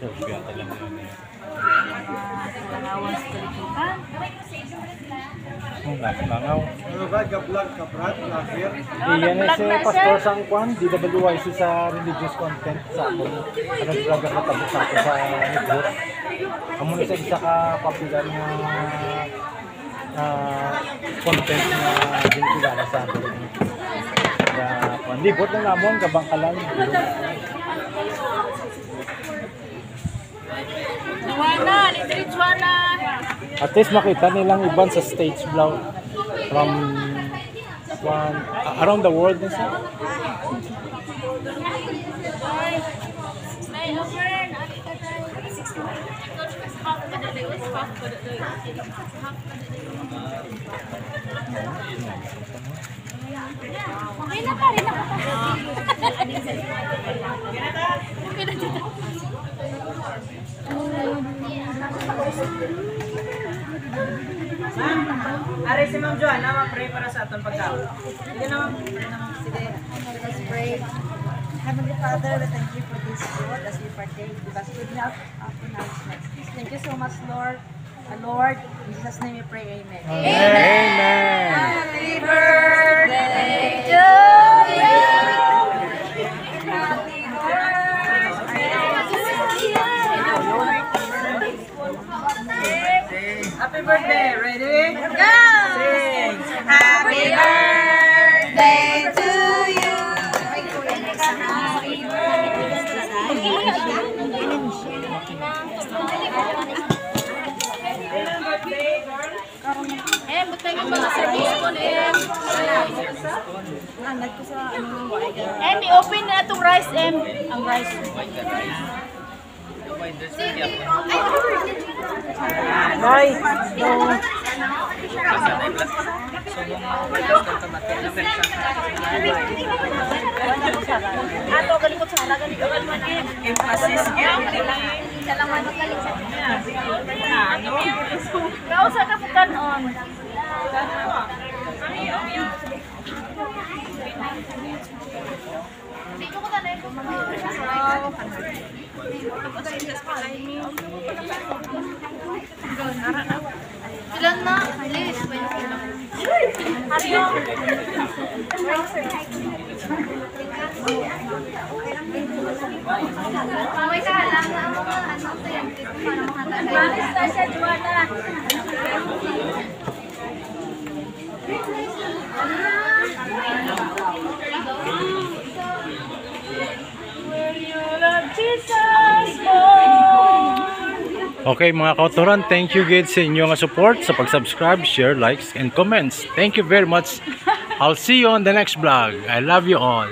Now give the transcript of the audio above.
Serbia talaga yun eh. Langawan sa Kaliputan. Langaw. Ano ba? Ka-vlog, ka-brad, vlogger? Iyan ay si Pastor Sangkwan, DWYC sa religious content sa ako. Nag-vlog ako tapos sa ako sa Negros. Amo na sa isa ka popular na content na ginkilala sa ako. Libot na namon, kabangkalan. Juana, Lidrit Juana. At least makita nilang iban sa stage vlog from around the world na siya. Okay na pa rin ako. Ari si Ma'am Joanna, ma-pray para sa atong pagkaon. Sige na, Ma'am. Sige. Let us pray. Heavenly Father, we thank you for this food as we partake. Give us good health after night. Thank you so much, Lord. Lord, in Jesus' name we pray, amen. Amen. Happy birthday to you. Happy birthday! Ready? Go! Sing! Happy birthday to you. Happy Butay mo mga service ko i-open na itong rice, ang rice. Hoy! Ato, galikot sa halaga ni Gawal man eh. Emphasis yan. Salamat magaling sa Kau sa kapukan on. Dito ko tanay ko ilan na? Please. Ariyo. Mamay ka lang na ang mga ano sa yan. Para makatagay. Malis na siya, Juana. Okay mga kauturan, thank you guys sa inyong support, sa pag-subscribe, share, likes, and comments. Thank you very much. I'll see you on the next vlog. I love you all.